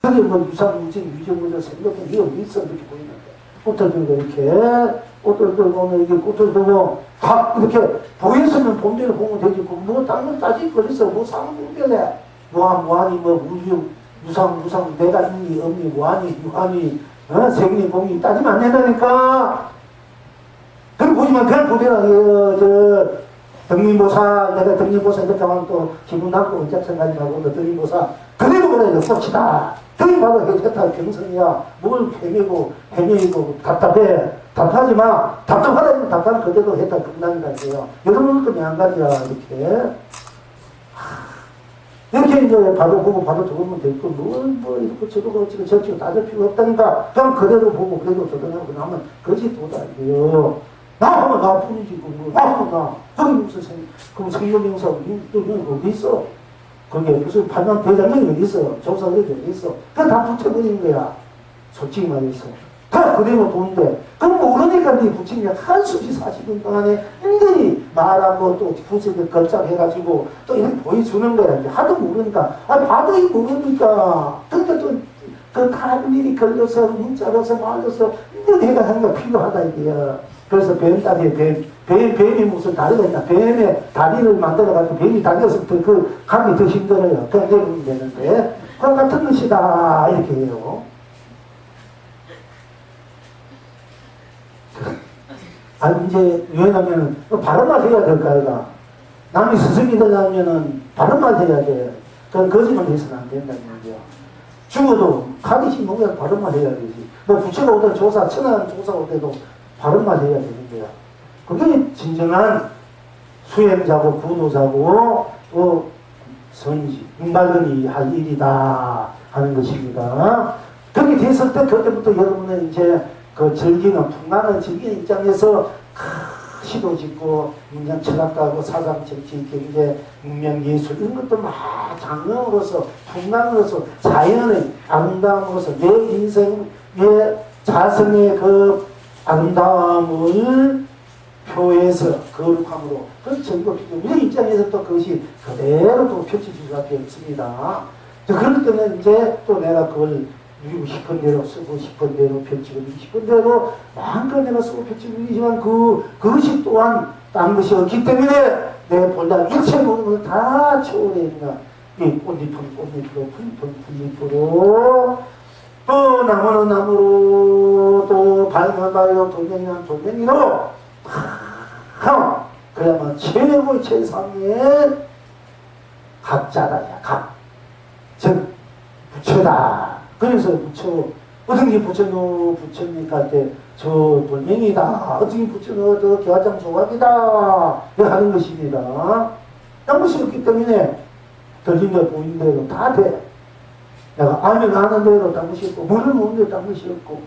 그게 뭐 유상무진, 유정무진 생각은 이게 어디 있어 이렇게 보이는데 꽃을 들고 이렇게 꽃을 들고 이렇게 꽃을 들고 다 이렇게 보였으면 본대로 보면 되지 뭐 딴 건 따질 거 있어 뭐 상분별에 무한이 뭐 우주 유상 내가 있니 없니 무한이 유한이 세균이 공이 따지면 안 된다니까. 그럼 보지만 그냥 보더라 저 덕림보사 내가 덕림보사 이렇게 하면 또 기분 나쁘고 언제 생각하고 덕림보사 그래도 그래 꽃이다. 저기 봐도 해겠다 경성이야. 뭘 헤매고 답답하지 마. 답답하다면 답답한 그대로 했다 끝난다 이거야. 여러분도 매한가지야 이렇게 이제 봐도 보고 봐도 적으면 되고 뭐 이렇게 저러고 저렇게 따질 필요 없다니까. 그냥 그대로 보고 그대로 적어내고 하면 그것이 도다 이거요. 나 하면 나 뿐이지 나 하면 나. 거기 무슨 그럼 생명명사 어디 있어? 거기에 무슨 판단 대장령이 어디 있어? 조사들이 어디 있어? 그냥 다 붙여버리는 거야. 솔직히 말해서. 다 그대로 보는데, 그럼 모르니까 네 부처님이 한숨씩 40분 동안에 은근히 말하고 또 부처님 걸작해가지고 또 이렇게 보여주는 거야. 이제 하도 모르니까. 봐도 이 모르니까. 근데 또 그 다른 일이 걸려서 문자로서 말로서 내가 하는 거 필요하다 이게야. 그래서 뱀이 무슨 다리가 있나? 뱀의 다리를 만들어가지고 뱀이 다리에서 그 감이 더 힘들어요. 그냥 내리면 되는데. 그와 같은 것이다. 이렇게 해요. 이제, 왜냐면, 바른말 해야 될까, 아이가. 남이 스승이 되려면은, 바른말 해야 돼. 그건 거짓말 해서는 안 된다는 얘기야. 죽어도, 가디시 먹으면 바른말 해야 되지. 뭐, 부처가 오든 천안 조사가 오더라도 바른말 해야 되는 거야. 그게 진정한 수행자고, 구도자고, 또, 선지, 맑은이 할 일이다. 하는 것입니다. 그렇게 됐을 때, 그때부터 여러분은 이제, 그 즐기는, 풍랑을 즐기는 입장에서 시도 짓고, 문장 철학가고, 사상, 정치, 경제, 문명, 예술, 이런 것도 막 장르로서, 풍랑으로서, 자연의 아름다움으로서, 내 인생의 자성의 그 아름다움을 표해서, 거룩함으로, 그 전부, 우리 입장에서 또 그것이 그대로 또 펼쳐질 수밖에 없습니다. 그렇기 때문에 이제 또 내가 그걸 누리고 싶은 대로 쓰고 싶은 대로 펼치고 싶은 대로 마음껏 내가 쓰고 펼치고 있지만 그것이 또한 딴 것이 없기 때문에 내 본来일체 모든 것을 다 초월해야 이 꽃잎은 꽃잎으로 풀잎은 풀잎으로 또 나무는 나무로 또 바위는 바위로 돌멩이는 돌멩이로 그야말로 최고 최상의 각자다. 즉 부처다. 그래서 어떻게 부처님 갈 때 저 돌멩이다. 어떻게 부처님 저 개화장 조각이다. 하는 것입니다. 딴 것이 없기 때문에 들린 대로 보인 대로 다 돼. 내가 알면 아는 대로 딴 것이 없고 모르면 모르는 대로 딴 것이 없고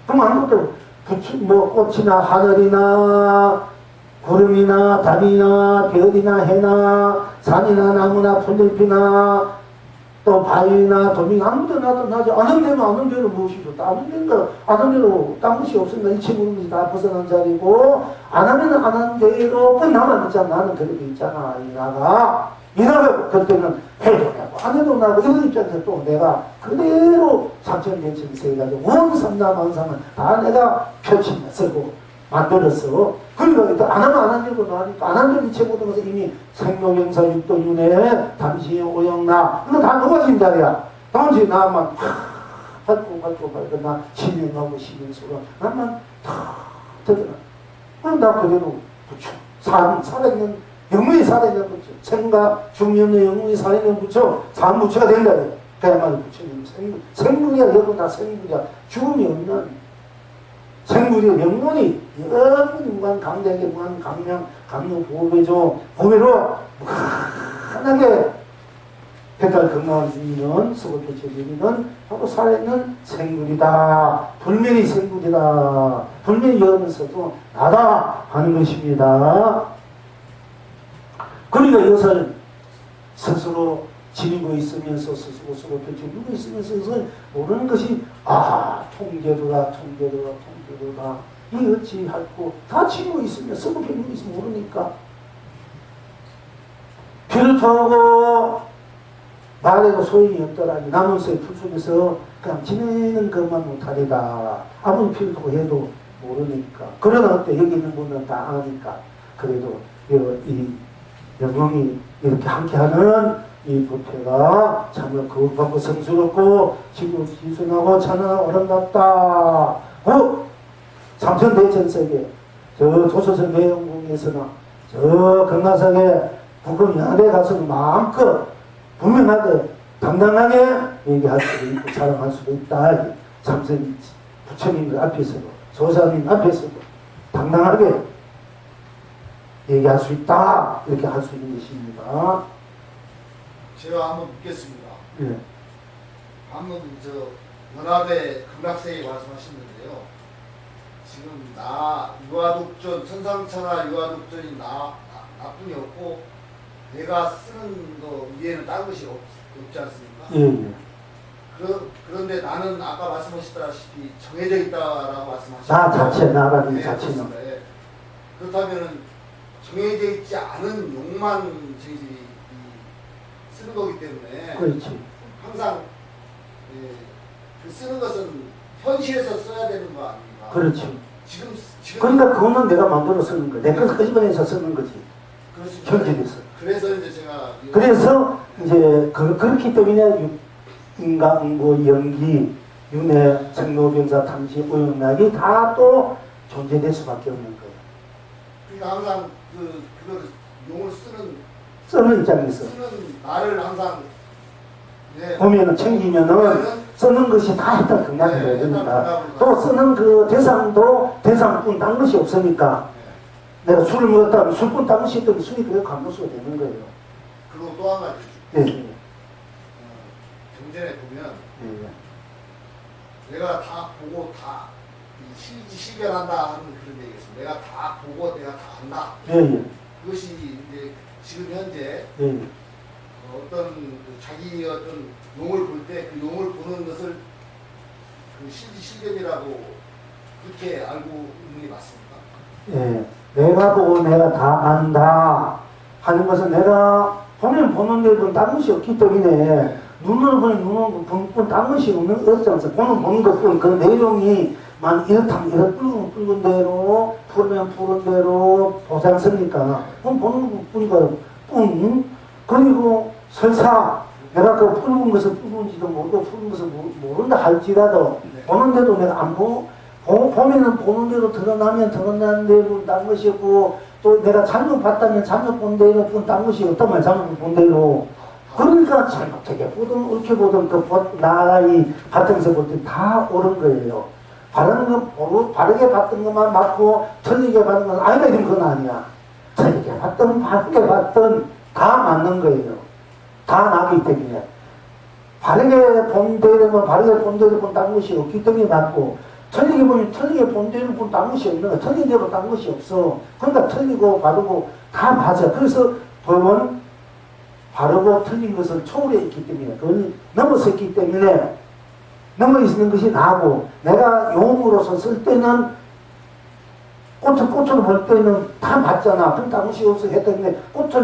그럼 아무것도 뭐 꽃이나 하늘이나 구름이나 달이나 별이나 해나 산이나 나무나 풀잎이나 또 바위나 도미 아무도 나지 아는 대로 아는 대로 무엇이 좋다 아는 대로 아는 대로 딴 것이 없으니까 일체 모든 것이 다 벗어난 자리고 안 하면 안 하는 대로 나만 있잖아. 나는 그렇게 있잖아. 이 나가 그때는 해도 나고 안 해도 나고 이런 입장에서 또 내가 그대로 삼천변천세 해가지고 원삼나만상은 다 내가 표치해 쓰고 만들었어. 그러니까 안 하면 안 한 대로 나니까 안 한 대로 일체 모든 것을 이미 생로병사 육도윤회 당시의 오영나 이거 다 넘어진다야. 당시 나만 밟고 나 신명하고 신명수가 나만 다 되더라. 그럼 나 그대로 부처 살아있는 영문이 살아있는 부처 생과 중년의 영문이 살아있는 부처 삼부처가 된다. 그야말로 부처님 생물이야. 여러분 다 생물이야. 죽음이 없는 생물의 영혼이 여러분 무한 강대하게 무한 강명 보배로 무한하게 배달 건강을 주이는 수고 펼쳐주이는 하고 살아있는 생물이다. 불면이 생물이다. 불면이 여러면서도 나다 하는 것입니다. 그러니까 이것을 스스로 지니고 있으면서 스스로 수고 펼쳐주고 있으면서 이것을 모르는 것이 통제도다. 이 어찌 할고 다 지니고 있으면 서로 배우고 있으면 모르니까 비롯하고 말해도 소용이 없더라니. 남은서의 풀속에서 그냥 지내는 것만 못하리다. 아무리 필요도 해도 모르니까. 그러나 어때? 여기 있는 분은 다 아니까. 그래도 이 영웅이 이렇게 함께하는 이 부패가 참으로 거룩하고 성스럽고 지구 지순하고 찬란하고 아름답다. 삼천대천석에 저 조서선 대영궁에서나 저 금강석에 북극 양대 가서는 마음껏 분명하게 당당하게 얘기할 수도 있고 자랑할 수도 있다. 삼선 부처님들 앞에서도 조사님 앞에서도 당당하게 얘기할 수 있다. 이렇게 할 수 있는 것입니다. 제가 한번 묻겠습니다. 예. 방금 연합의 극락세에 말씀하셨는데요. 지금 유아독전, 천상천하 유아독전이 나뿐이었고 내가 쓰는 거 위에는 다른 것이 없지 않습니까? 예. 그런데 나는 아까 말씀하셨다시피 정해져 있다라고 말씀하셨죠. 나 자체, 나라는 네, 자체는. 네. 그렇다면 정해져 있지 않은 욕만 저희들이 쓰는 거기 때문에 그렇지. 항상 그 쓰는 것은 현실에서 써야 되는 거 아닙니까? 그렇지. 지금 그러니까 그거는 내가 만들어 쓰는 거야. 내가 끄집어내서 쓰는 거지. 현실에서. 그래서 이제 제가 그래서 이제 그렇기 때문에 인간, 연기, 윤회, 생로병사, 탐지, 오용락이 다 또 존재될 수밖에 없는 거예요. 그러니까 항상 그걸 용을 쓰는 입장에서 쓰는 말을 항상 보면은 챙기면은 쓰는 것이 다 일단 극락이 돼야 됩니다. 또 쓰는 그 대상도 대상뿐 딴 것이 없으니까 내가 술을 먹었다면 술뿐 딴 것이 있더니 술이 그게 감도수가 되는 거예요. 그리고 또 한 가지. 네. 경전에 보면 네. 내가 다 보고 다 실견한다 하는 그런 얘기가 있습니다. 내가 다 보고 내가 다 안다. 네. 그것이 이제 지금 현재 네. 어떤 자기 어떤 용을 볼 때 그 용을 보는 것을 그 실견이라고 그렇게 알고 있는 게 맞습니까? 예, 내가 보고 내가 다 안다 하는 것은 내가 보면 보는 데는 딴 것이 없기 때문에 눈으로 보면 눈으로 보는 딴 것이 없지 않습니까? 보는 것뿐 그 내용이 만 이렇다면 이렇 붉은 대로 푸르면 푸른 대로 보지 않습니까? 그럼 보는 것뿐이가 뿐 그리고 설사 내가 그 붉은 것을 붉은지도 모르고 푸른 것을 모른다 할지라도 보는데도 내가 안 보면은 보는 대로 드러나면 드러나는 대로 딴 것이 없고 또 내가 잘못 봤다면 잘못 본 대로 딴 것이 없단 말이야. 잘못 본 대로. 그러니까 잘못하게 보든 옳게 보든 그 나의 바탕에서 볼 때 다 옳은 거예요. 바르게 봤던 것만 맞고 틀리게 봤던 건 아니다 이런 건 아니야. 틀리게 봤든 바르게 봤든 다 맞는 거예요. 다 나기 때문에. 바르게 본 대로면 바르게 본 대로 본 딴 것이 없기 때문에 맞고 틀리게 보면 틀리게 본 대로 본 딴 것이 없는 거야. 틀린 대로 딴 것이 없어. 그러니까 틀리고 바르고 다 맞아. 그래서 법은 바르고 틀린 것을 초월해 있기 때문에 그걸 넘어섰기 때문에 넘어있는 것이 나고 내가 용으로서 쓸 때는 꽃을 볼 때는 다 맞잖아. 그럼 딴 것이 없어 했기 때문에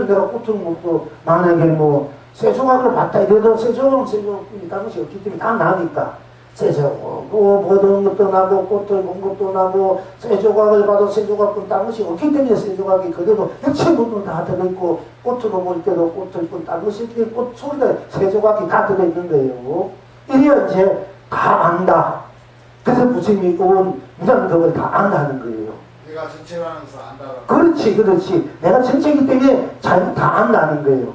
내가 꽃을 먹고 만약에 쇠조각을 봤다 이래도 쇠조각은 딴 것이 없기 때문에 다 나니까 쇠조각 보던 것도 나고 꽃을 본 것도 나고 쇠조각을 봐도 쇠조각은 딴 것이 없기 때문에 쇠조각이 그래도 액체 부분 다 들어있고 꽃으로 볼 때도 꽃을 본 딴 것이 꽃 소리가 쇠조각이 다 들어있는 거예요. 이래야 이제 다 안다. 그래서 부처님이 온 무장법을 다 안다는 거예요. 내가 전체라면서 안다라고. 그렇지. 내가 전체이기 때문에 다 안다는 거예요.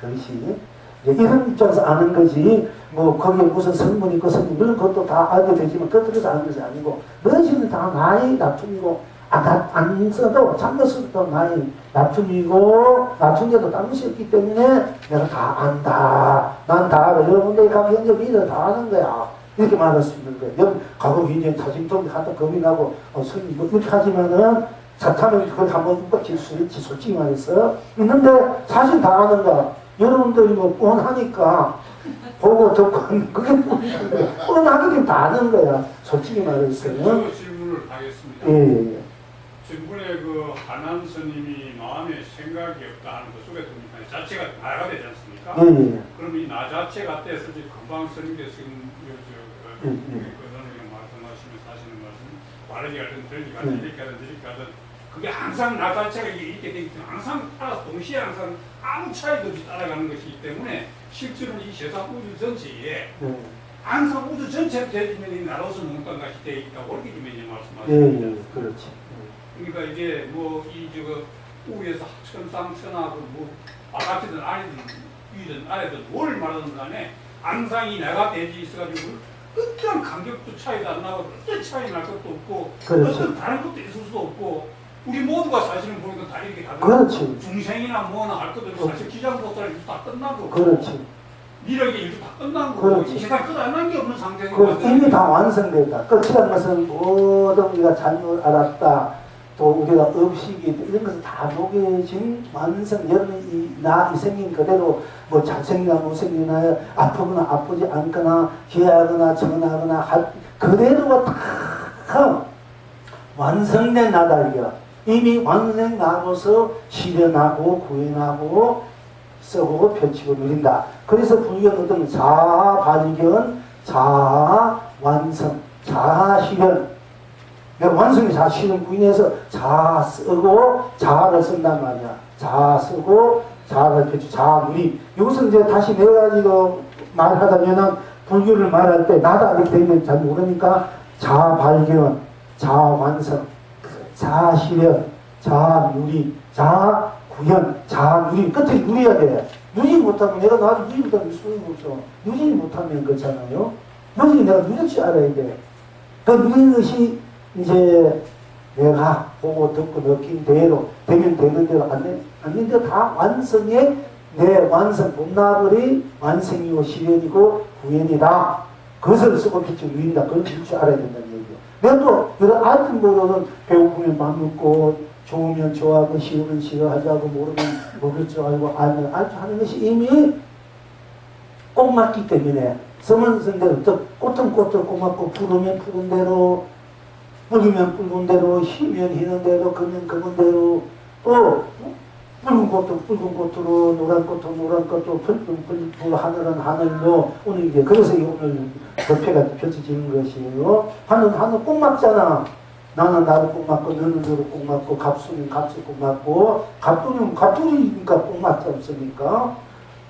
그것이 이런 입장에서 아는 거지. 거기에 무슨 성분 있고 성분 이런 것도 다 알게 되지만 겉으로서 아는 것이 아니고 너희는 다 나의 납품이고 안 써도 잠깐 써도 나의 납품이고 납품제도 딴 것이 없기 때문에 내가 다 안다. 난 다 알아. 여러분들이 각 현재 믿어 다 아는 거야. 이렇게 말할 수 있는 거예요. 가고 굉장히 타진통 하다 겁이 나고 손이 이렇게 하지만은 자타면 그걸 한번 꺾일 수 있지 솔직히 말해서 있는데 사실 다 아는 거야. 여러분들이 뻔하니까 보고 듣고 그게 뻔하게 되면 다 아는 거야. 솔직히 말해서요. 저 질문을 하겠습니다. 예. 전번에 그 한한 스님이 마음에 생각이 없다 하는 그 속에 듭니까? 자체가 나가 되지 않습니까? 아닙니까? 예, 예. 그럼 이 나 자체가 떼서 금방 스님께서 지금 예, 예. 그거는 말씀하시면서 하시는 말씀 바르게 하든 들리게 예. 하든 이렇게 하든 저렇게 하든 그게 항상 나 자체가 이렇게 되기 때문에 항상 따라서 동시에 항상 아무 차이도 없이 따라가는 것이기 때문에 실제로는 이 세상 우주 전체에 예. 항상 우주 전체로 되어지는 이 나로서 뭔가 것이 되어 있다고 이렇게 좀 이제 예, 말씀하시는 예, 그렇지. 그러니까 이게 뭐 이 저거 우에서 천상천하고 뭐 바깥이든 아래든 위든 아래든 뭘 말하든 간에 항상 이 내가 대지 있어가지고 어떤 간격도 차이도 안 나고 어떤 차이 날 것도 없고 그렇죠. 어떤 다른 것도 있을 수도 없고 우리 모두가 사실은 보니까 다 이렇게 다른 그렇지. 중생이나 뭐나 할 것도 없고 사실 기장보살 일도 다 끝나고 그렇지. 미력의 일도 다 끝난 거고 그렇지. 이 세상 끝안 게 없는 상태인 그 거거든. 이미 다 완성됐다. 끝이란 것은 모든 우리가 잘못 알았다. 또 우리가 업식이 이런 것을 다 녹여진 완성. 여러분이 이 생긴 그대로 뭐 잘생기나 못생기나 아프거나 아프지 않거나 귀하거나 정하거나 그대로가 다 완성된 나다 이게. 이미 완성 나로서 실현하고 구현하고 쓰고 펼치고 누린다. 그래서 불교는 어떤 자아 발견, 자아 완성, 자아 실현. 내가 완성이 자아 실현 구인해서 자아 쓰고 자아를 쓴단 말이야. 자아 쓰고 자아를 펼치고 자아 누리. 이것은 이제 다시 네 가지로 말하자면은 불교를 말할 때 나다 이렇게 되면 잘 모르니까 자아 발견, 자아 완성, 자아 실현, 자아 누리, 자아 구현, 자아 누리. 끝에 누려야 돼. 누리지 못하면 내가 나를 누리지 못하면 소용이 없어. 누리지 못하면 그렇잖아요. 누리지 내가 누릴 줄 알아야 돼. 그 누리는 것이 이제 내가 보고 듣고 느낀 대로 되면 되는 대로 안 되는 대로 다 완성의 내 완성 본나버리 완성이고 실현이고 구현이다. 그것을 쓰고 빛을 누린다. 그걸 줄 알아야 된다는 얘기예요. 내가 또 이런 알튼 보고는 배고프면 밥 먹고 좋으면 좋아하고 싫으면 싫어하자고 모르면 모를 줄 알고 알면 알줄 하는 것이 이미 꼭 맞기 때문에 서문선 대로 또 꽃은 꽃을 꼭 맞고 푸르면 푸른 대로 붉으면 붉은 대로 희면 희는 대로 그면 그건 대로 또 붉은 꽃도 붉은 꽃으로 노란 꽃도 노란 꽃도 풀 하늘은 하늘로 오늘 이제 그래서 오늘 법회가 펼쳐지는 것이에요. 하늘 꼭 맞잖아. 나는 나를 꼭 맞고 너는 너를 꼭 맞고 갑수는 갑수 꼭 맞고 갑돌이니까 꼭 맞지 않습니까?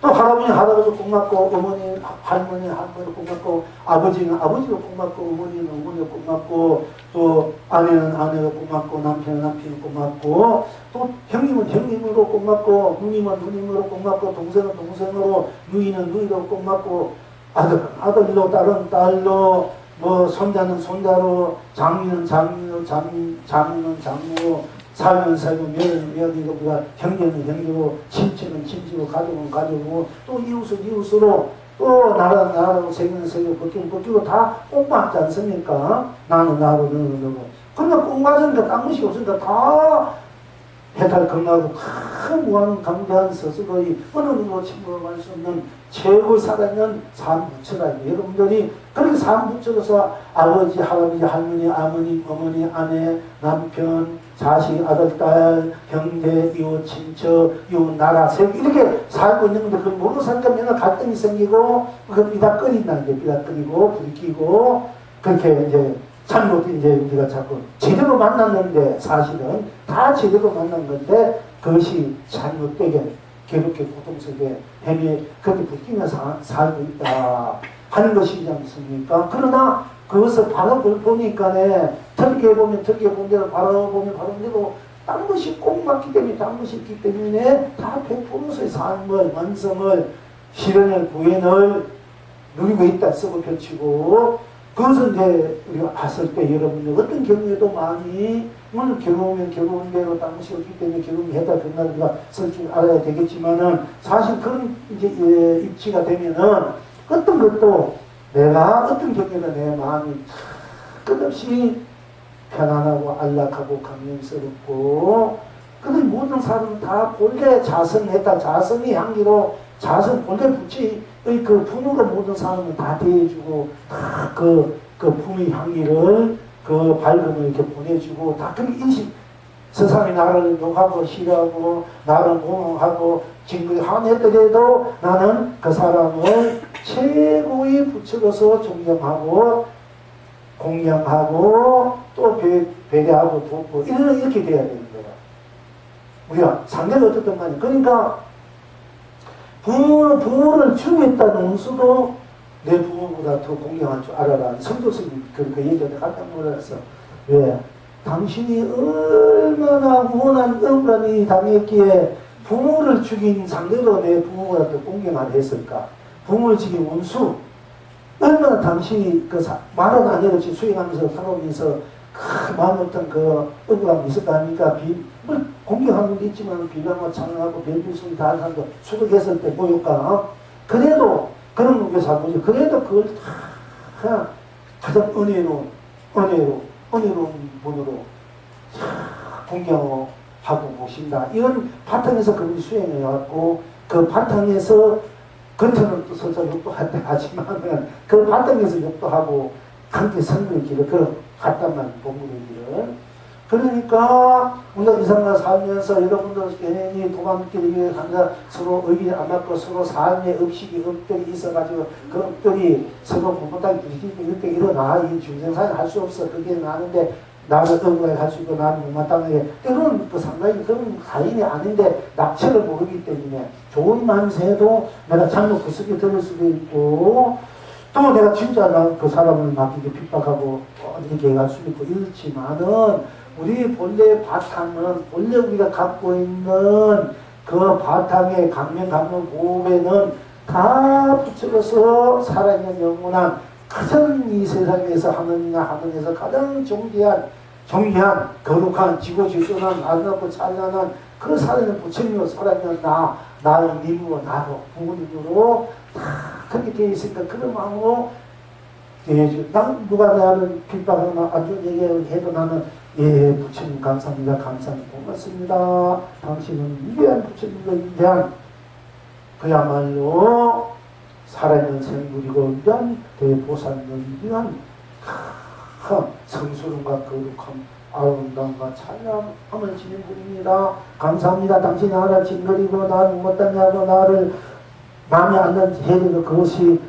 또 할아버지 꼭 맞고 어머니 할머니 꼭 맞고 아버지는 아버지로 꼭 맞고 어머니는 어머니로 꼭 맞고 또 아내는 아내로 꼭 맞고 남편은 꼭 맞고 또 형님은 형님으로 꼭 맞고 누님은 누님으로 꼭 맞고 동생은 동생으로 누이는 누이로 꼭 맞고 아들로 딸은 딸로 뭐 손자는 손자로 장인은 장인으로 장인은 장모로 살면 살고 며느리는 며느리로 우리가 형제는 형제로 친척은 친척으로 가족은 가족으로 또 이웃은 이웃으로 또 나라는 나라로 세계는 세계로 벗기는 벗기고 다 꼭 맞지 않습니까? 나는 나로 너는 너고 그러니까 꼭 맞으니까 딴 것이 없으니까 다 해탈 건강하고 큰 무한 강대한 서서거의 어느 누구도 침범할 수 없는 최고의 사랑은 삼부처라. 여러분들이 그렇게 삼부처로서 아버지, 할아버지, 할머니, 어머니, 아내, 남편, 자식, 아들, 딸, 형제, 이웃, 친척, 이웃, 나라, 세계 이렇게 살고 있는 건데 그걸 모르고 사니까 맨날 갈등이 생기고 그 삐닥거린다는 게 삐닥거리고 부딪히고 그렇게 이제 참고도 이제 우리가 자꾸 제대로 만났는데 사실은 다 제대로 만난 건데 그것이 잘못되게 괴롭게 고통 속에 헤매 그렇게 붙이면서 살고 있다 하는 것이지 않습니까? 그러나 그것을 바라보니까네 틀게 보면 틀게 본 대로 바라보면 바라본 대로 딴 것이 꼭 맞기 때문에 딴 것이 있기 때문에 다 100%의 삶을 완성을 실현을 구현을 누리고 있다 쓰고 펼치고 그것은 이제 우리가 봤을 때 여러분들 어떤 경우에도 많이 물론 괴로우면 괴로운 대로 딴 것이 없기 때문에 괴로움이 해다 된다 우리가 쓸 줄 알아야 되겠지만은 사실 그런 이제 입지가 되면은 어떤 것도 내가 어떤 경우에는 내 마음이 끝없이 편안하고 안락하고 감명스럽고 그들 모든 사람은 다 본래 자성했다 자성의 향기로 자성 본래 부처의 그 분으로 모든 사람을 다 대해주고 다 그 품의 향기를 그 밝음을 이렇게 보내주고 다 그렇게 인식 세상이 나를 욕하고 싫어하고 나를 모함하고 징그리 화내더라도 나는 그 사람을 최고의 부처로서 존경하고 공경하고 또 배려하고 돕고 이렇게 돼야 되는 거야. 우리가 상대가 어떻든 간에. 그러니까 부모를 죽였다는 원수도 내 부모보다 더 공경할 줄 알아라. 성도스님 그 얘기를 깜짝 놀랐어. 왜? 당신이 얼마나 무한한 억울한 일이 당했기에 부모를 죽인 상대로 내 부모보다 더 공경을 했을까? 부모를 죽인 원수 얼마나 당신이 말은 안 해도 수행하면서 살아오면서 그 마음 어떤 그 억울함이 있을 거 아닙니까? 공경하는 것도 있지만 비방하고 찬양하고 별빛을 다 하는 사람도 수득했을 때 모욕가 그래도 그런 놈의 사고지. 그래도 그걸 다 가장 은혜로운 분으로 공경하고 모신다. 이런 바탕에서 그분이 수행해 왔고 그 바탕에서 겉으로는 또 서서 욕도 하지만 그 바탕에서 욕도 하고 함께 선물의 길을 갔단 말이에요. 본문의 길을. 그러니까 우리가 이 세상을 살면서 여러분들 괜히 도망길을 위해 항상 서로 의견이 안 맞고 서로 삶의 업식이 업들이 있어가지고 그 업들이 서로 부모땅 뒤집고 이렇게 일어나. 이 중생사에 할 수 없어. 그게 나는데 나를 억울하게 할 수 있고 나는 못마땅하게 때로는 그 상당히 그런 가인이 아닌데 낙체를 모르기 때문에 좋은 마음새도 내가 잘못 구석에 들을 수도 있고 또 내가 진짜 그 사람을 막 이렇게 핍박하고 이렇게 해갈 수도 있고 이렇지만은 우리 본래 바탕은 본래 우리가 갖고 있는 그 바탕의 강명 보호에는 다 붙여서 살아있는 영원한 가장 이 세상에서 하늘에서 가장 존귀한 거룩한 지고지순한 아름답고 찬란한 그 살아있는 부처님으로 살아있는 나의 님으로 나로 부모님으로 다 그렇게 되어 있으니까 그런 마음으로 누가 나를 핍박하거나 안 좋은 얘기를 해도 나는 예 부처님 감사합니다. 감사합니다. 고맙습니다. 당신은 위대한 부처님과 위대한 그야말로 살아있는 생물이고 위대한 대보살이고 위대한 성스러움과 거룩함 아름다움과 찬양함을 지닌 분입니다. 감사합니다. 당신이 나를 징그리고 나를 못다냐고 나를 마음에 안 해도 그것이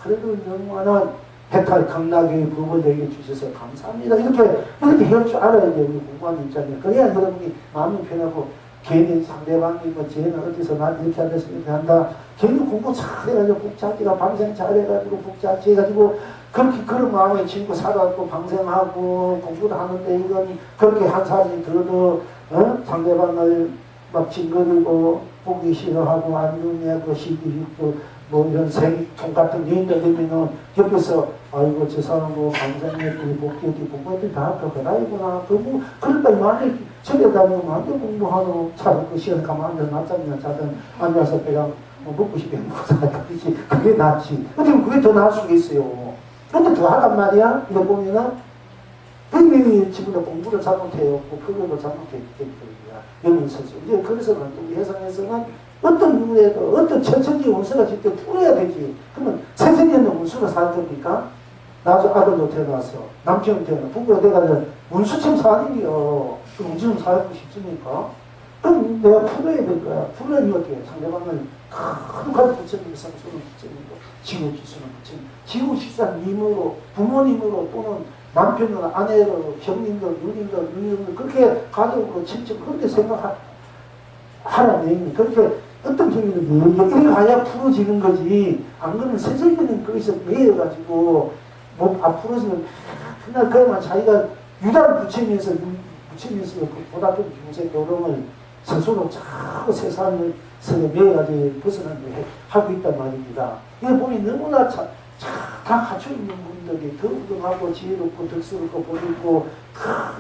그래도 영원한 해탈 강락의 법을 내게 주셔서 감사합니다. 이렇게 할 줄 알아야 돼요. 우리 공부하는 입장에. 그래야 여러분이 마음이 편하고 괜히 상대방이 뭐 쟤는 어디서 난 이렇게 한다 이렇게 한다. 괜히 공부 잘해가지고 복잡지가 방생 잘해가지고 복잡지해가지고 그렇게 그런 마음에 친구 살아왔고 방생하고 공부도 하는데 이건 그렇게 한 사람이 들어도 상대방을 막 징그리고 보기 싫어하고 안 눈에고 시기 싶고 뭐 이런 생통 같은 여인들 되면은 옆에서 아이고 저 사람 뭐 방생했더니 복귀했더니 공부했더니 다 그거라이구나. 그러니까 만약에 저에 다니면 안돼 공부하노 차로 그 시간에 가면 앉아서 낮잠이나 자든 앉아서 배가 뭐 먹고 싶게 먹고 살아가듯이 그게 낫지. 어떻게 그게 더 나을 수가 있어요. 근데 더 하란 말이야. 이거 보면은 분명히 지금도 공부를 잘못해요. 그거도 잘못했거든요. 영인 선수. 이제 그래서는 우리 해상에서는 어떤 누구에도 어떤 천천지 원수가 진짜 풀어야 되지. 그러면 세상에는 원수가 살 겁니까? 나도 아들도 태어나서 남편도 태어나 부부가 돼가지고 원수처럼 사는 게요. 그 원수처럼 살고 싶습니까? 그럼 내가 풀어야 될 거야. 풀으려면 어떻게 상대방을 큰 가지 부처님이 상수는 부처님이고 지구지수는 부처님. 지구식산 님으로 부모님으로 또는 남편이나 아내로 형님들, 누님들 그렇게 가족으로 친척 그렇게 생각하라는 얘기니 그렇게 어떤 경우는 이렇게 가야 풀어지는 거지. 안 그러면 세상에는 거기서 매여가지고 뭐 앞으로서는 그날 그야만 자기가 유단 부처님에서 보다 좀 중세 교령을 스스로 자꾸 세상을 매여가지고 벗어나게 하고 있단 말입니다. 이거 보면 너무나 다 갖춰있는 분들이 더 우등하고 지혜롭고 덕스럽고 보이고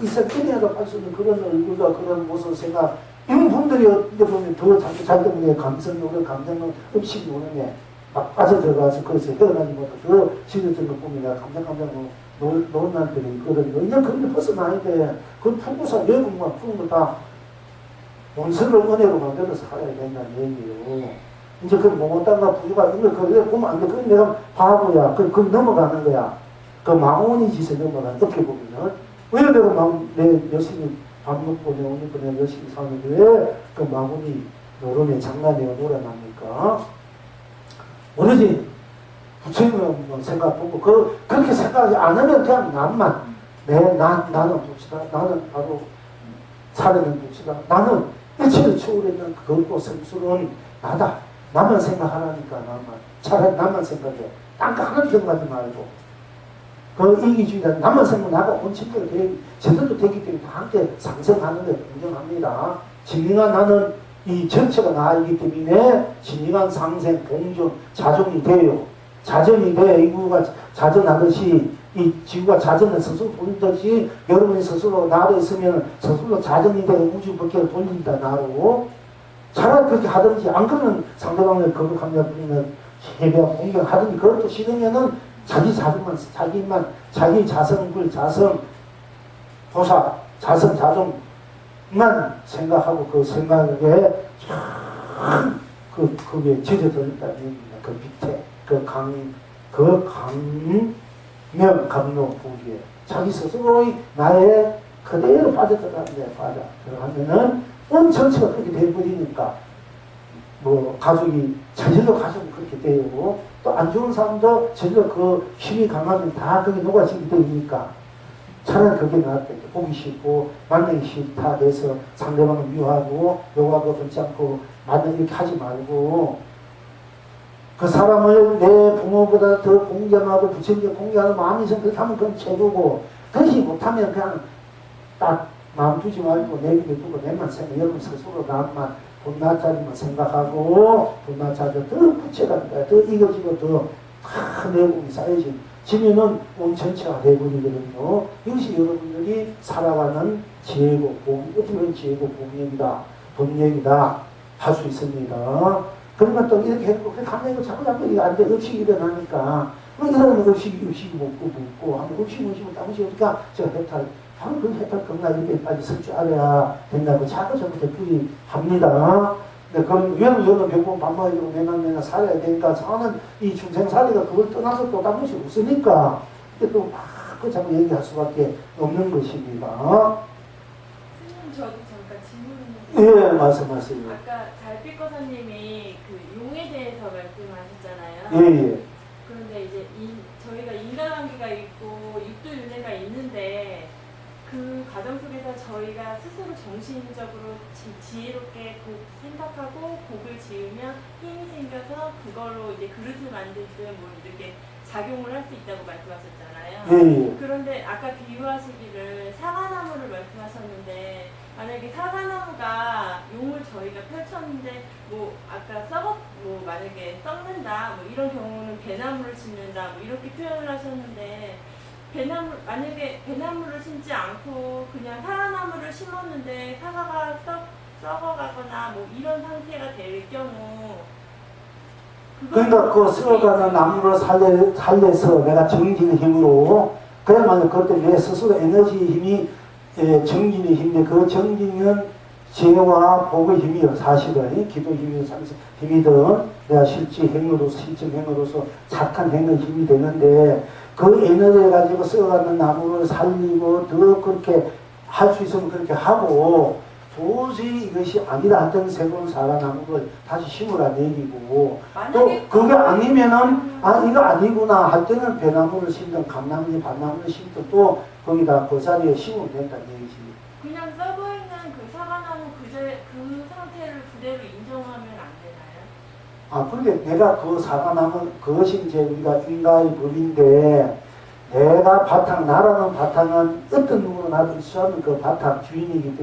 이상 ken에도 할 수 있는 그런 얼굴과 그런 모습 생각 이런 분들이 어떻게 보면 더 자기 때문에 감성으로 감정은 음식 노는에 막 빠져들어가서 거기서 헤어나지보다 더 지혜적인 거 보면 내가 감정으로 노는 날들이 있거든요. 이제 그런데 벗어나야 돼. 그건 풀고서 외국만 푸는 거 다 원수를 은혜로 만들어서 살아야 된다는 얘기예요. 이제 그 못한가 부유가 이걸 그래 보면 안 돼. 그건 내가 바보야. 그건 넘어가는 거야. 그 망원이 짓에 넘어가는 어떻게 보면은 왜 내가 내 열심히 밥 먹고 내오는 거내 열심히 사는데 왜 그 마구니 노름에 장난이가 놀아납니까? 오로지 부처님은 뭐 생각하고 그렇게 생각하지 않으면 그냥 나는 봅시다. 나는 바로 살아는 봅시다. 나는 일체를 초월했는 그것도 성스러운 나다. 나만 생각하라니까 차라리 나만 생각해. 딴 거 하나도 생각하지 말고. 그 이기주의자 나만 생각 나가 온천대로 제대로 되기 때문에 다 함께 상생하는 데 공정합니다. 진리가 나는 이 전체가 나이기 때문에 진리가 상생, 공존, 자존이 돼요. 자전이 돼. 이구가 자전하듯이 이 지구가 자전을 스스로 돌리듯이 여러분이 스스로 나로 있으면 스스로 자전이 돼 우주 밖에 돌린다 나로. 차라리 그렇게 하든지 안 그러면 상대방을 거룩합니다. 우리는 해배와 공경하든지 그것도 싫으면은 자기 자기만 자기 자성불 자성 도사 자성 자존만 생각하고 그 생각에 그게 젖어들었다는 얘기입니다. 그 밑에 강로 부기에 자기 스스로의 나의 그대로 빠져들어가는데 들어가면은 온 전체가 그렇게 돼버리니까 뭐 가족이 저절로 가족이 그렇게 되고 또 안 좋은 사람도 저절로 그 힘이 강하면 다 그게 녹아지게 되니까 차라리 그게 나았다. 보기 싫고 만나기 싫다 해서 상대방을 미워하고 욕하고 듣지 않고 만나기 이렇게 하지 말고 그 사람을 내 부모보다 더 공경하고 부처님께 공경하는 마음이 있으면 그렇게 하면 그건 최고고 그렇게 못하면 그냥 딱 마음 두지 말고 내 곁에 두고 내만 생각 여러분 스스로 나만 본나자리만 생각하고 본나자리 더 부채갑니다. 더 이거지고 더 큰 내공이 쌓여지 지면은 온 전체가 되버리거든요. 이것이 여러분들이 살아가는 지혜고 어떤 지혜고 본력이다 할 수 있습니다. 그러면 또 이렇게 했고 가만히 자꾸 이게 안 돼. 의식이 일어나니까 이러면 의식이 묻고 하면 의식이 그러니까 제가 해탈 바로 그 해탈 겁나 이렇게 빨리 설 줄 알아야 된다고 자꾸 되풀이 합니다. 근데 그럼 왜냐면 병원 밥 먹이고 매날 살아야 되니까 저는 이 중생살이가 그걸 떠나서 또 다른 것이 없으니까 또 막 그 자꾸 얘기할 수밖에 없는 것입니다. 스님 저도 잠깐 질문을 예, 말씀하세요. 아까 달빛 거사님이 그 용에 대해서 말씀하셨잖아요. 예. 그런데 이제 저희가 인간관계가 있고 육두윤회가 있는데 그 과정 속에서 저희가 스스로 정신적으로 지혜롭게 생각하고 곡을 지으면 힘이 생겨서 그걸로 이제 그릇을 만들든 뭐 이렇게 작용을 할 수 있다고 말씀하셨잖아요. 예. 그런데 아까 비유하시기를 사과나무를 말씀하셨는데 만약에 사과나무가 용을 저희가 펼쳤는데 뭐 아까 만약에 썩는다 뭐 이런 경우는 배나무를 심는다 뭐 이렇게 표현을 하셨는데 만약에 배나무를 심지 않고 그냥 사과나무를 심었는데 사과가 썩어가거나 뭐 이런 상태가 될 경우 그러니까 그 썩어가는 나무를 살려서 내가 정진의 힘으로 그야말로 그것도 내 스스로 에너지의 힘이 정진의 힘인데 그 정진은 지혜와 복의 힘이요. 사실은 기도 힘이든 내가 실제 행으로서 착한 행의 힘이 되는데 그 에너지를 가지고 썩어가는 나무를 살리고 더 그렇게 할 수 있으면 그렇게 하고 도저히 이것이 아니다 하던 새로운 사과나무를 다시 심으라 얘기고 또 그게 아니면은 이거 아니구나 할 때는 배나무를 심든 감나무, 밭나무를 심든 또 거기다 그 자리에 심으면 된다는 얘기지. 그냥 썩어있는 그 사과나무 그 상태를 그대로 인정하면 안 되나요? 그런데 내가 그 사과나무 그것이 이제 우리가 인가의 법인데 내가 나라는 바탕은 어떤 누구로 나도 있어하는 그 바탕 주인이기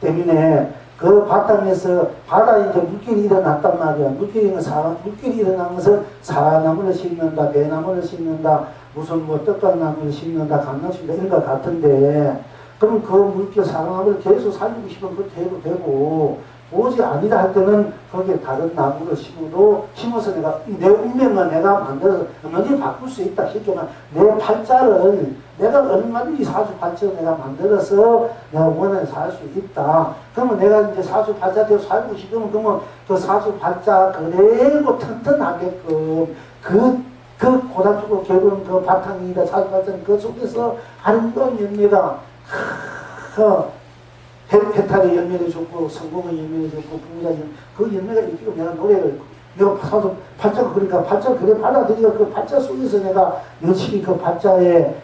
때문에 그 바탕에서 바다에 이제 물길이 일어났단 말이야. 물길이 일어난 것은 사과나무를 심는다, 배나무를 심는다, 무슨 뭐 떡갓나무를 심는다, 감나무 심는다 이런 것 같은데 그럼 그 물길 사과나무를 계속 살리고 싶으면 그렇게 해도 되고 오지 아니다 할 때는 거기에 다른 나무를 심어서 내 운명을 내가 만들어서 언제든지 바꿀 수 있다. 쉽게 말하면 내 팔자를 내가 얼마든지 사주팔자를 내가 만들어서 내가 원하는 살 수 있다. 그러면 내가 이제 사주팔자대로 살고 싶으면 그러면 그 사주팔자 그대로 튼튼하게끔 그 고단축으로 개론 그 바탕이다 사주팔자는 그 속에서 아름다운 열매가 해탈의 열매를 줬고 성공의 열매를 줬고 부부자의 그 열매가 있기로 내가 노래를 내가 사서 팔자가 그러니까 팔자 그래 받아들이고 그 팔자 속에서 내가 열심히 그 팔자를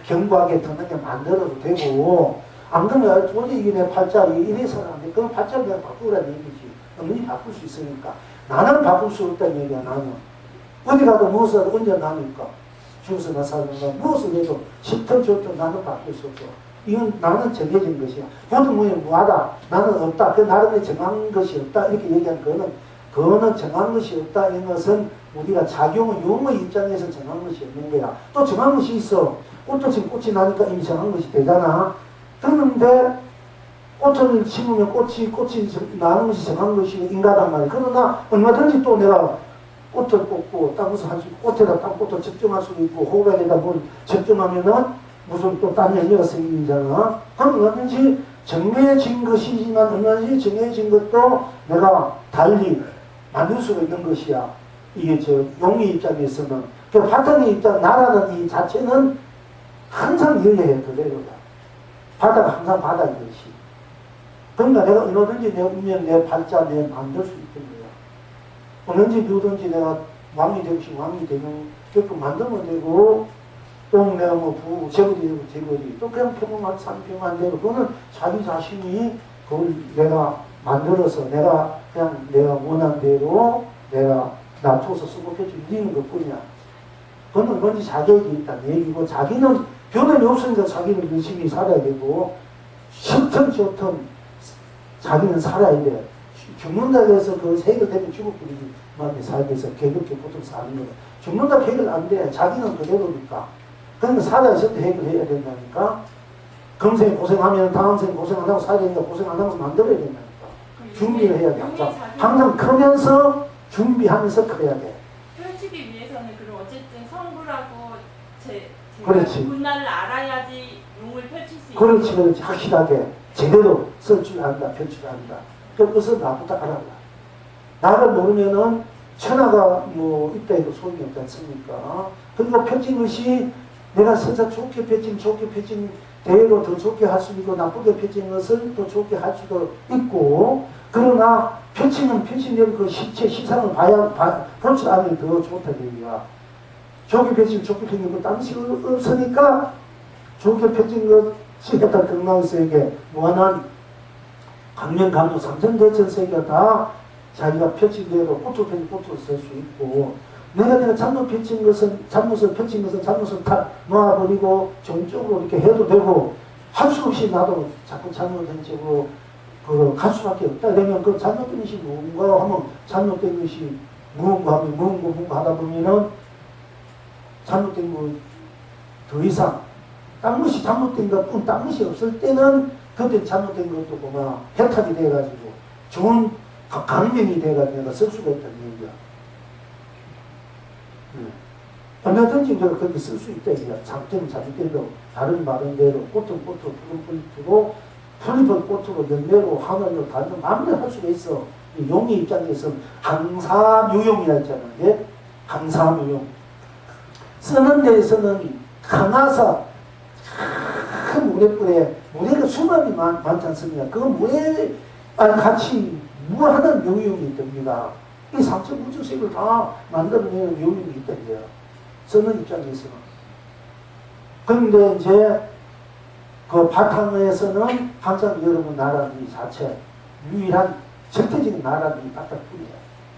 견고하게 던하게 만들어도 되고 안 그러면 도저히 이게 내 팔자 이래서는 안 돼. 그럼 팔자를 내가 바꾸라는 얘기지. 너희 바꿀 수 있으니까. 나는 바꿀 수 없다는 얘기야. 나는 어디 가도 무엇을 하도 언제 나니까 죽어서 나 사는가 무엇을 해도 싫든 좋든 나는 바꿀 수 없어. 이건 나는 정해진 것이야. 보통 뭐하다 나는 없다. 그 나름의 정한 것이 없다 이렇게 얘기하는 그거는 정한 것이 없다. 이런 것은 우리가 작용의 용의 입장에서 정한 것이 없는 거야. 또 정한 것이 있어. 꽃도 지금 꽃이 나니까 이미 정한 것이 되잖아. 그런데 꽃을 심으면 꽃이 나는 것이 정한 것이 인가단 말이야. 그러나 얼마든지 또 내가 꽃을 뽑고 딴 것을 할 수 있고 꽃에다 딴 꽃을 적정할 수도 있고 호박에다 뭘 적정하면은 무슨 또 딴 열매가 생기잖아. 그럼 얼마든지 정해진 것이지만 얼마든지 정해진 것도 내가 달리 만들 수가 있는 것이야. 이게 저 용의 입장에서는. 그 바탕의 입장, 나라는 이 자체는 항상 여해해 그대로다. 바다가 항상 바다인 것이. 그러니까 내가 얼마든지 내 운명, 내 발자, 내 만들 수 있던 거야. 언제든지 누든지 내가 왕이 되고 싶으면 왕이 되면 그렇게 만들면 되고 또 내가 뭐 재벌이 되고 재벌이 또 그냥 평범한 상평한 대로 그거는 자기 자신이 그걸 내가 만들어서 내가 그냥 내가 원한 대로 내가 놔둬서 수급해 주는 것 뿐이야. 그건 얼마든지 자격이 있다는 얘기고 자기는 변함이 없으니까 자기는 열심히 살아야 되고 싫든 좋든 자기는 살아야 돼. 죽는다 해서 그 해결되면 죽어버리지 만에 살기 위해서 개벽게 보통 사는 거야. 죽는다 해결 안 돼. 자기는 그대로니까. 그러니까 살아있을 때 해결해야 된다니까. 금생 고생하면 다음 생 고생 안 하고 살아야 되니까 고생 안 하고 만들어야 된다니까. 준비를 해야 돼. 항상 크면서 준비하면서 커야 돼. 펼치기 위해서는 그럼 어쨌든 성부라고 그렇지. 문화를 알아야지 용을 펼칠 수 있는. 그렇지. 확실하게 제대로 쓸 줄 안다. 펼 줄 안다. 그것을 나부터 알아라. 나를 모르면은 천하가 뭐 있다 해도 소용이 없지 않습니까? 그리고 펼친 것이 내가 설사 좋게 펼친 대로 더 좋게 할 수도 있고 나쁘게 펼친 것을 더 좋게 할 수도 있고 그러나 펼치는 펼친대로 그 실체 시상을 볼 줄 알면 더 좋다는 얘기야. 좋게 펼치면 좋게 펼친 거 딴 식으로 없으니까 좋게 펼친 것이 갖다 등락세계 무한한 강명감도 삼천대천세계가 다 자기가 펼친 대로 꽃을 펼친 꽃을 쓸 수 있고 내가 잘못 펼친 것은 잘못을 다 놓아버리고 정적으로 이렇게 해도 되고 할 수 없이 나도 자꾸 잘못된 쪽으로 갈 수밖에 없다. 그러면 그 잘못된 것이 무언가 하면 잘못된 것이 무언가 하면 무언가 하다 보면은 잘못된 거 더 이상 딴 것이 잘못된 것뿐 딴 것이 없을 때는 그때 잘못된 것도 뭐가 해탈이 돼가지고 좋은 강명이 돼가지고 내가 쓸 수가 있다는 얘기야. 얼마든지 내가 그렇게 쓸 수 있다 얘기야. 장점 장점대로 다른 말은 대로 꽃은 꽃으로 푸른 풀이고 풀잎은 꽃으로 열매로 하늘로 달로 마음대로 할 수가 있어. 이 용의 입장에서는 항사묘용이라 했잖아. 예? 항사묘용. 쓰는 데에서는 강화사 큰 모래불에 모래가 수많이 많지 않습니까? 그 모래 같이 무한한 묘용이 있답니다. 이 삼천 무주색을 다 만들어내는 묘용이 있답니다. 쓰는 입장에서는. 그런데 이제 그 바탕에서는 항상 여러분 나라는 이 자체 유일한 절대적인 나라는 이 바탕뿐이야.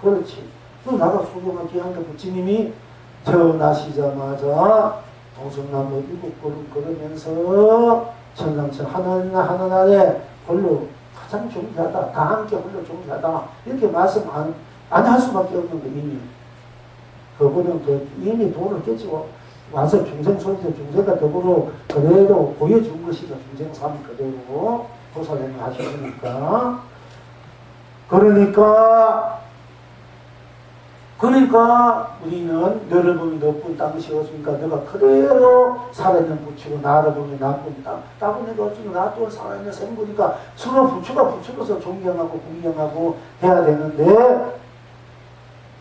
그렇지. 또 나가 소경한 귀한 그 부처님이 태어나시자마자 동성나무 7걸음 걸으면서 천상천 하늘 아래 홀로 가장 존귀하다. 다 함께 홀로 존귀하다. 이렇게 말씀 안 할 수밖에 없는 거 이미. 그분은 이미 돈을 깨지고 와서 중생 소리에 중생과 더불어 그대로 보여준 것이다. 중생 삶 그대로 도사님이 하셨으니까. 그러니까 우리는 너를 보면 너뿐 땅이 없으니까 너가 그대로 살아있는 부처고 나를 보면 나뿐 땅은 내가 없으면 나 또한 살아있는 생부니까 서로 부처로서 존경하고 공경하고 해야 되는데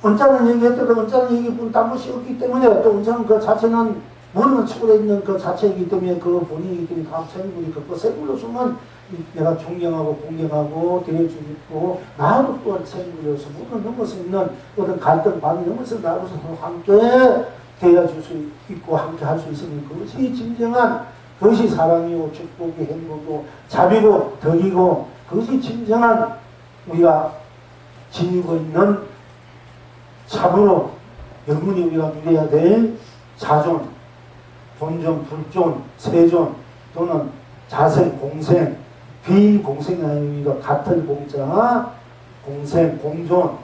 언짢은 얘기했더니 언짢은 얘기뿐 딴 것이 없기 때문에 또 언짢은 그 자체는 모르는 축으로 있는 그 자체이기 때문에 그 본인이기 때문에 각 생물이 그 생물로 쓰면 내가 존경하고 공경하고 대해주고 나도 또한 생물로서 모든 넘을 수 있는 어떤 갈등 반을 넘어서 나로서 함께 대해줄 수 있고 함께 할 수 있으니 그것이 진정한 그것이 사랑이고 축복이 행복이고 자비고 덕이고 그것이 진정한 우리가 지니고 있는 참으로 영원히 우리가 누려야 될 자존, 본존, 불존, 세존 또는 자생, 공생, 비공생이 아니라 같은 공자, 공생, 공존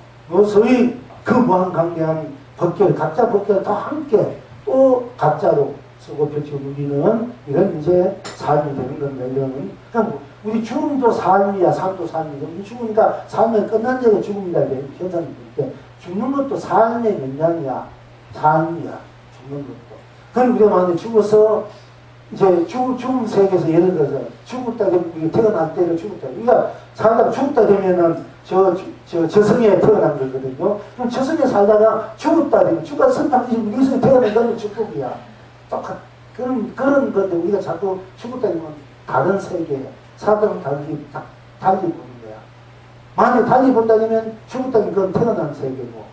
소위 그 무한관계한 법계, 각자 법계가 다 함께 또 각자로 쓰고 펼치고 누리는 이런 이제 삶이 되는 건데 이런 그냥 우리 죽음도 삶이야, 삶도 삶이죠. 우리 죽으니까 삶이 끝난 적이 죽음이다 이게 현상이 때 죽는 것도 삶의 연장이야, 삶이야, 죽는 것도. 그럼 우리가 만약에 죽어서 이제 죽음 세계에서 예를 들어서 죽었다 되면 태어날 때를 죽었다. 우리가 살다가 죽었다 되면은 저승에 태어난 거거든요. 그럼 저승에 살다가 죽었다 되면 죽어서 당시 우리 성에 태어난 건 축복이야. 똑같 그런 건데 우리가 자꾸 죽었다 되면 다른 세계 사람은 달리 보는 거야. 만약에 달리 본다 되면 죽었다 되면 그건 태어난 세계고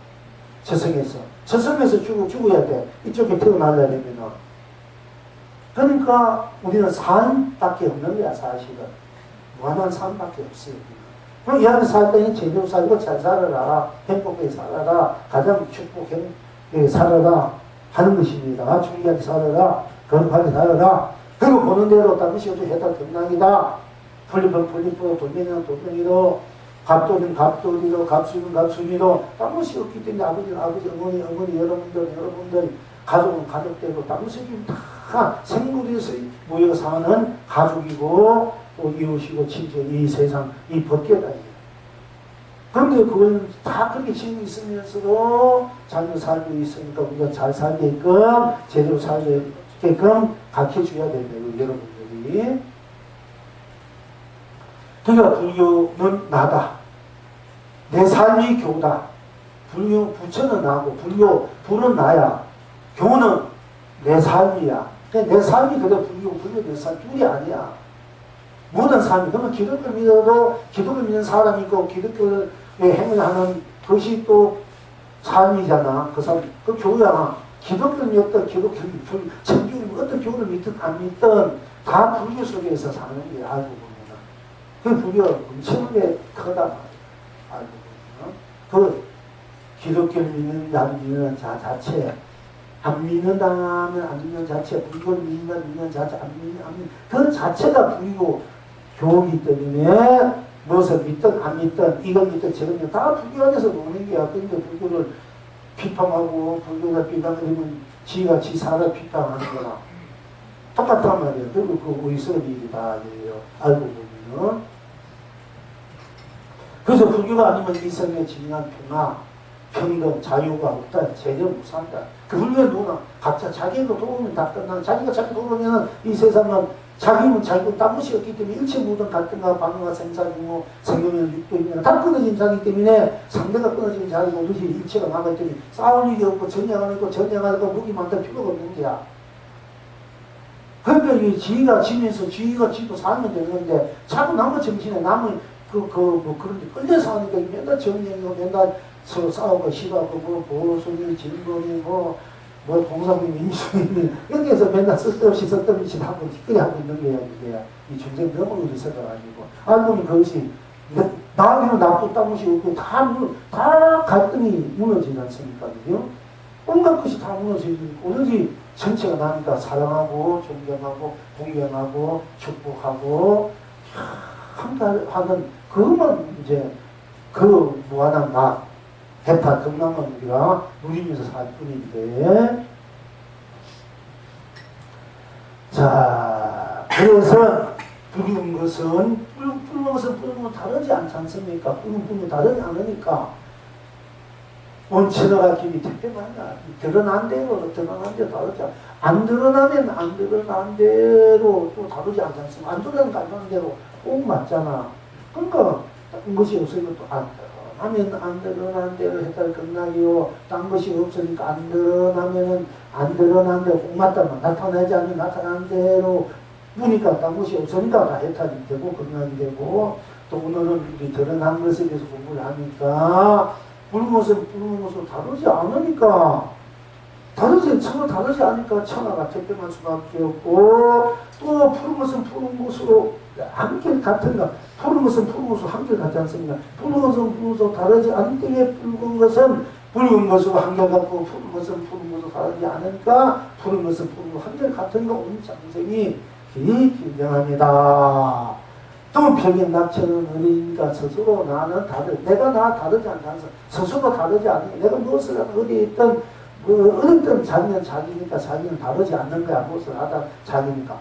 저승에서 죽어야 돼. 이쪽에 태어나려면은. 그러니까 우리는 삶밖에 없는 거야, 사실은. 무한한 삶밖에 없어요. 그럼 이 안에 살 때는 제대로 살고 잘 살아라, 행복하게 살아라, 가장 축복하게 살아라 하는 것입니다. 중요하게 살아라, 건강하게 살아라. 그리고 보는 대로 당시 어쩌 해다 등락이다. 풀리면 풀리고 돌멩이는 돌멩이로 갑돌이는 갑돌이로 갑수이는 갑수이로 딴 것이 없기 때문에 아버지는 아버지, 어머니 여러분들 가족은 가족대로 딴 것이 다 생물에서 모여 사는 가족이고 또 이웃이고 친척 이 세상 이 법계다. 그런데 그걸 다 그렇게 지고 있으면서도 자녀 살고 있으니까 우리가 잘 살게끔 제대로 살게끔 가르쳐줘야 된다고 여러분들이. 그러니까 불교는 나다. 내 삶이 교다. 불교 부처는 나고 불은 나야. 교는 내 삶이야. 내 삶이 그래 불교 내 삶 둘이 아니야. 모든 삶이. 그러면 기독교를 믿어도 기독교를 믿는 사람이 있고 기독교의 행을 하는 것이 또 삶이잖아. 그 삶, 그 교야. 기독교를 믿든 천주교를 어떤 교를 믿든 안 믿든 다 불교 속에서 사는 게 알고 보면. 그 불교가 엄청나게 크다 말이야. 알고 보면. 그 기독교를 믿는 자 자체. 안 믿는다면 안 믿는 자체, 불교를 믿는 자체, 안 믿는 그 자체가 불교 교이기 때문에 무엇을 믿든 안 믿든 이걸 믿든 저걸 믿든 다 불교 안에서 노는 게야. 그런데 불교를 비판하고 불교를 비판하면 지가 지 사를 비판하는 거나 똑같단 말이에요. 그리고 그 의석의 일이 다 아니에요. 알고 보면. 그래서 불교가 아니면 이 세상에 진정한 평화, 평등, 자유가 없다. 제대로 못 산다. 그 불교는 누구나 각자 자기가 도우면 다 끝나는 자기가 자기 도우면 이 세상은 자기는 자기고 딴 것이 없기 때문에 일체 모든 갈등과 방어와 생사중고 생명의 육도입니다. 다 끊어진 자기 때문에 상대가 끊어진 자기고 오듯이 일체가 남아있더니 싸울 일이 없고 전쟁하고 무기 만들 필요가 없는 거야. 그러니까 이 지가 지면서 지가 지도 살면 되는데 자꾸 남의 정신에 남의 그런 데 끌려서 하니까 맨날 정쟁이고 맨날 서로 싸우고 시가고 뭐 보수니 진보니 뭐 공산주의 민주주의 이렇게 해서 맨날 쓸데없이 하고 티끌이 하고 있는 게야. 이게 이 전쟁 너무 어리석어 가지고 알고 보면 그것이 나한테는 나쁜 딴것이 없고 다 갈등이 무너지지 않습니까? 그죠? 온갖 것이 다 무너지고 오로지 전체가 나니까 사랑하고 존경하고 공경하고 축복하고 함께 하는 그것만 이제 그 무한한 나 해탈 금남만 우리가 누리면서 살 뿐인데. 자, 그래서 부르는 것은 부르는 것은 부르는 다르지 않지 않습니까? 부르는 다르지 않으니까 원천어가 김이 택배만이야. 드러난 대로 다르지 않아. 안 드러나면 안 드러난 대로 또 다르지 않지 않습니까? 안 드러난 대로 꼭 맞잖아. 그러니까 딴 것이 없으니까 또 안 하면 안 드러난 대로 해탈 끝나기요. 딴 것이 없으니까 안 드러나면은 안 드러난 대로 꼭 맞다만 나타나지 않으면 나타난 대로 무니까 딴 것이 없으니까 다 해탈이 되고 건강이 되고 또 오늘은 우리 드러난 것에 대해서 공부를 하니까 붉은 것은 붉은 것으로 다르지 않으니까 서로 다르지 않으니까 천하가 택변할 수밖에 없고 또 푸른 것은 푸른 것으로 한결 같은가 푸른 것은 푸른 것으로 한결 같지 않습니까? 푸른 것은 푸른 것으로 다르지 않을 때에 붉은 것은 붉은 것으로 한결 같고 푸른 것은 푸른 것으로 다르지 않으니까 푸른 것은 푸른 것으로 한결 같은가 오늘 장생이 긴장합니다. 또 병인 낙천은 어리니까 스스로 나는 내가 나 다르지 않다면서 스스로 다르지 않으니 내가 무엇을 하든 어디에 있든 어떤 자기는 자기니까 자기는 다르지 않는 거야. 무엇을 하다 자기니까.